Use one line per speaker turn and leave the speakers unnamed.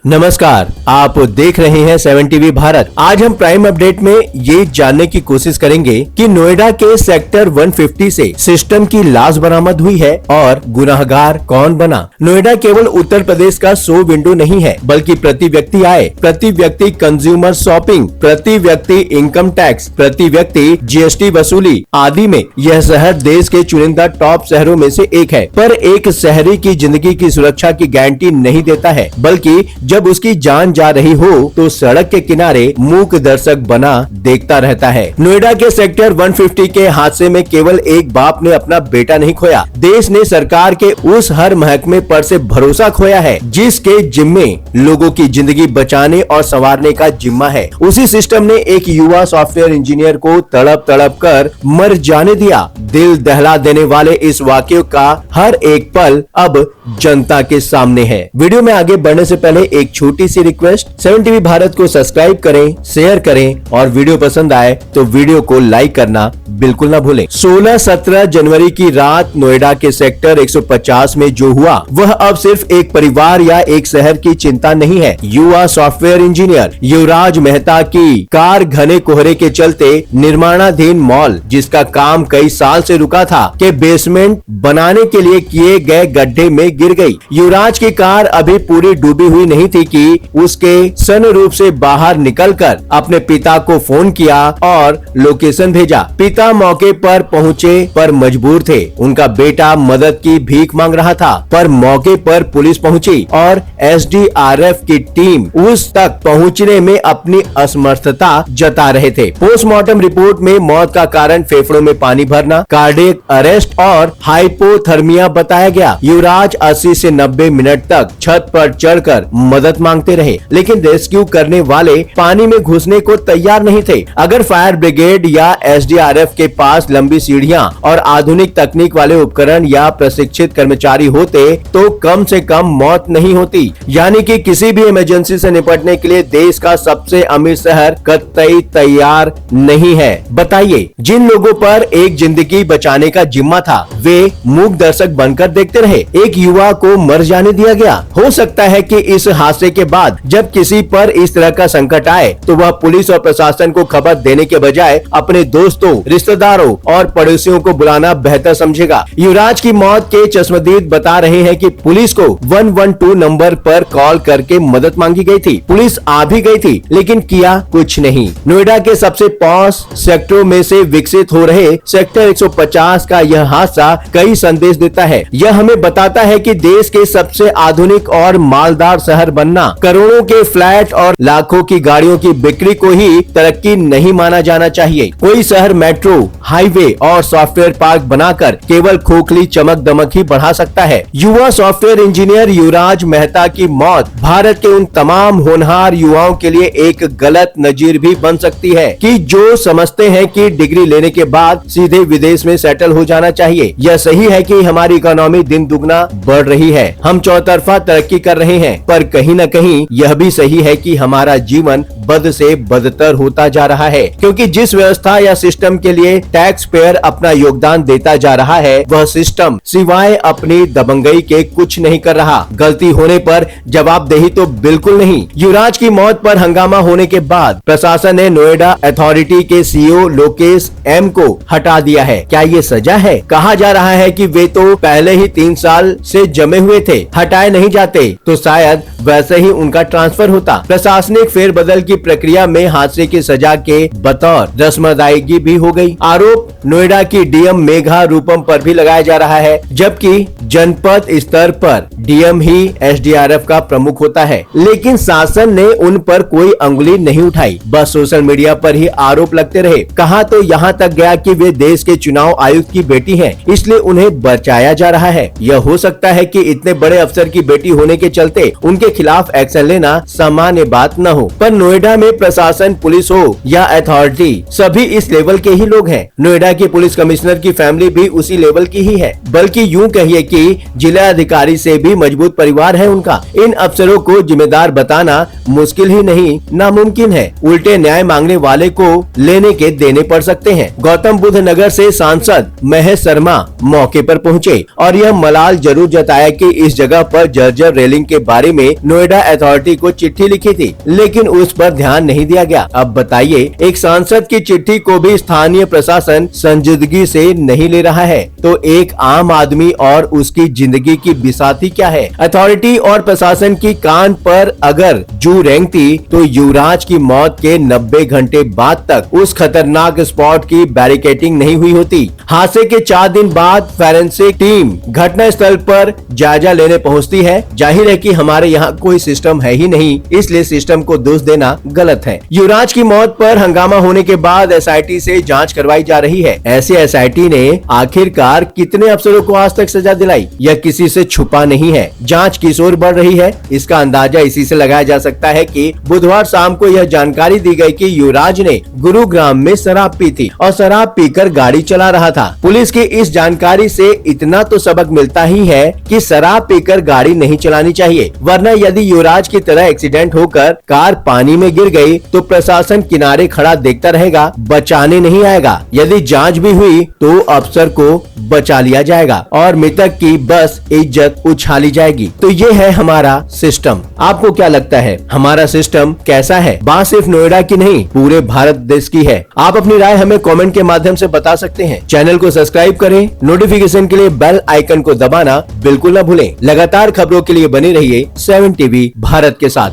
नमस्कार, आप देख रहे हैं 7 टीवी भारत। आज हम प्राइम अपडेट में ये जानने की कोशिश करेंगे कि नोएडा के सेक्टर 150 से सिस्टम की लाश बरामद हुई है और गुनाहगार कौन बना। नोएडा केवल उत्तर प्रदेश का 100 विंडो नहीं है, बल्कि प्रति व्यक्ति आय, प्रति व्यक्ति कंज्यूमर शॉपिंग, प्रति व्यक्ति इनकम टैक्स, प्रति व्यक्ति जीएसटी वसूली आदि में यह शहर देश के चुनिंदा टॉप शहरों में से एक है। पर एक शहरी की जिंदगी की सुरक्षा की गारंटी नहीं देता है, बल्कि जब उसकी जान जा रही हो तो सड़क के किनारे मूक दर्शक बना देखता रहता है। नोएडा के सेक्टर 150 के हादसे में केवल एक बाप ने अपना बेटा नहीं खोया, देश ने सरकार के उस हर महकमे पर से भरोसा खोया है जिसके जिम्मे लोगों की जिंदगी बचाने और संवारने का जिम्मा है। उसी सिस्टम ने एक युवा सॉफ्टवेयर इंजीनियर को तड़प तड़प कर मर जाने दिया। दिल दहला देने वाले इस वाकये का हर एक पल अब जनता के सामने है। वीडियो में आगे बढ़ने से पहले एक छोटी सी रिक्वेस्ट, 7 टीवी भारत को सब्सक्राइब करें, शेयर करें और वीडियो पसंद आए तो वीडियो को लाइक करना बिल्कुल ना भूलें। 16-17 जनवरी की रात नोएडा के सेक्टर 150 में जो हुआ वह अब सिर्फ एक परिवार या एक शहर की चिंता नहीं है। युवा सॉफ्टवेयर इंजीनियर युवराज मेहता की कार घने कोहरे के चलते निर्माणाधीन मॉल, जिसका काम कई साल से रुका था, के बेसमेंट बनाने के लिए किए गए गड्ढे में गिर गई। युवराज की कार अभी पूरी डूबी हुई नहीं थी कि उसके सनरूफ से बाहर निकलकर अपने पिता को फोन किया और लोकेशन भेजा। पिता मौके पर पहुंचे पर मजबूर थे। उनका बेटा मदद की भीख मांग रहा था, पर मौके पर पुलिस पहुंची और एसडीआरएफ की टीम उस तक पहुंचने में अपनी असमर्थता जता रहे थे। पोस्टमार्टम रिपोर्ट में मौत का कारण फेफड़ों में पानी भरना, कार्डियक अरेस्ट और हाइपोथर्मिया बताया गया। युवराज 80 से 90 मिनट तक छत पर चढ़कर मदद मांगते रहे, लेकिन रेस्क्यू करने वाले पानी में घुसने को तैयार नहीं थे। अगर फायर ब्रिगेड या एसडीआरएफ के पास लंबी सीढ़ियां और आधुनिक तकनीक वाले उपकरण या प्रशिक्षित कर्मचारी होते तो कम से कम मौत नहीं होती। यानी कि किसी भी इमरजेंसी से निपटने के लिए देश का सबसे अमीर शहर कतई तैयार नहीं है। बताइए, जिन लोगों पर एक जिंदगी बचाने का जिम्मा था वे मूक दर्शक बनकर देखते रहे। एक युवा को मर जाने दिया गया। हो सकता है कि इस हादसे के बाद जब किसी पर इस तरह का संकट आए तो वह पुलिस और प्रशासन को खबर देने के बजाय अपने दोस्तों, रिश्तेदारों और पड़ोसियों को बुलाना बेहतर समझेगा। युवराज की मौत के चश्मदीद बता रहे हैं कि पुलिस को 112 नंबर पर कॉल करके मदद मांगी गई थी। पुलिस आ भी गई थी, लेकिन किया कुछ नहीं। नोएडा के सबसे पॉश सेक्टरों में से विकसित हो रहे सेक्टर 150 का यह हादसा कई संदेश देता है। यह हमें बताता है कि देश के सबसे आधुनिक और मालदार शहर बनना करोड़ों के फ्लैट और लाखों की गाड़ियों की बिक्री को ही तरक्की नहीं माना जाना चाहिए। कोई शहर मेट्रो, हाईवे और सॉफ्टवेयर पार्क बनाकर केवल खोखली चमक दमक ही बढ़ा सकता है। युवा सॉफ्टवेयर इंजीनियर युवराज मेहता की मौत भारत के उन तमाम होनहार युवाओं के लिए एक गलत नजीर भी बन सकती है कि जो समझते हैं कि डिग्री लेने के बाद सीधे विदेश में सेटल हो जाना चाहिए। यह सही है कि हमारी इकोनॉमी दिन दुगना बढ़ रही है, हम चौतरफा तरक्की कर रहे हैं, पर कहीं न कहीं यह भी सही है कि हमारा जीवन बद से बदतर होता जा रहा है, क्योंकि जिस व्यवस्था या सिस्टम के लिए टैक्स पेयर अपना योगदान देता जा रहा है वह सिस्टम सिवाय अपनी दबंगई के कुछ नहीं कर रहा। गलती होने पर जवाबदेही तो बिल्कुल नहीं। युवराज की मौत पर हंगामा होने के बाद प्रशासन ने नोएडा अथॉरिटी के सीईओ लोकेश एम को हटा दिया है। क्या ये सजा है? कहा जा रहा है कि वे तो पहले ही 3 साल से जमे हुए थे, हटाए नहीं जाते तो शायद वैसे ही उनका ट्रांसफर होता। प्रशासनिक फेरबदल की प्रक्रिया में हादसे की सजा के बतौर रस्म अदायगी भी हो गई। आरोप नोएडा की डीएम मेघा रूपम पर भी लगाया जा रहा है, जबकि जनपद स्तर पर डीएम ही एसडीआरएफ का प्रमुख होता है। लेकिन शासन ने उन पर कोई अंगुली नहीं उठाई, बस सोशल मीडिया पर ही आरोप लगते रहे। कहा तो यहाँ तक गया कि वे देश के चुनाव आयुक्त की बेटी हैं, इसलिए उन्हें बचाया जा रहा है। यह हो सकता है कि इतने बड़े अफसर की बेटी होने के चलते उनके खिलाफ एक्शन लेना सामान्य बात न हो, पर नोएडा में प्रशासन, पुलिस हो या अथॉरिटी, सभी इस लेवल के ही लोग हैं। नोएडा के पुलिस कमिश्नर की फैमिली भी उसी लेवल की ही है, बल्कि यूं कहिए कि जिला अधिकारी से भी मजबूत परिवार है उनका। इन अफसरों को जिम्मेदार बताना मुश्किल ही नहीं नामुमकिन है। उल्टे न्याय मांगने वाले को लेने के देने पड़ सकते हैं। गौतम बुद्ध नगर से सांसद महेश शर्मा मौके पर पहुंचे और यह मलाल जरूर जताया कि इस जगह पर जर्जर रेलिंग के बारे में नोएडा अथॉरिटी को चिट्ठी लिखी थी, लेकिन उस पर ध्यान नहीं दिया गया। अब बताइए, एक सांसद की चिट्ठी को भी स्थानीय प्रशासन संजीदगी से नहीं ले रहा है, तो एक आम आदमी और उसकी जिंदगी की बिसाती क्या है। अथॉरिटी और प्रशासन की कान पर अगर जू रेंगती तो युवराज की मौत के 90 घंटे बाद तक उस खतरनाक स्पॉट की बैरिकेडिंग नहीं हुई होती। हादसे के 4 दिन बाद फोरेंसिक टीम घटना स्थल पर जायजा लेने पहुंचती है। जाहिर है कि हमारे यहाँ कोई सिस्टम है ही नहीं, इसलिए सिस्टम को दोष देना गलत है। युवराज की मौत पर हंगामा होने के बाद एसआईटी से जांच करवाई जा रही है। ऐसे एसआईटी ने आखिरकार कितने अफसरों को आज तक सजा दिलाई, यह किसी से छुपा नहीं है। जांच किस ओर बढ़ रही है, इसका अंदाजा इसी से लगाया जा सकता है कि बुधवार शाम को यह जानकारी दी गई कि युवराज ने गुरुग्राम में शराब पी थी और शराब पीकर गाड़ी चला रहा था। पुलिस की इस जानकारी से इतना तो सबक मिलता ही है कि शराब पीकर गाड़ी नहीं चलानी चाहिए, वरना यदि युवराज की तरह एक्सीडेंट होकर कार पानी में गिर गई तो प्रशासन किनारे खड़ा देखता रहेगा, बचाने नहीं आएगा। यदि जांच भी हुई तो अफसर को बचा लिया जाएगा और मृतक की बस इज्जत उछाली जाएगी। तो ये है हमारा सिस्टम। आपको क्या लगता है, हमारा सिस्टम कैसा है? बात सिर्फ नोएडा की नहीं, पूरे भारत देश की है। आप अपनी राय हमें कमेंट के माध्यम से बता सकते हैं। चैनल को सब्सक्राइब करें, नोटिफिकेशन के लिए बेल आइकन को दबाना बिल्कुल न भूलें। लगातार खबरों के लिए बने रहिए 7 टीवी भारत के साथ।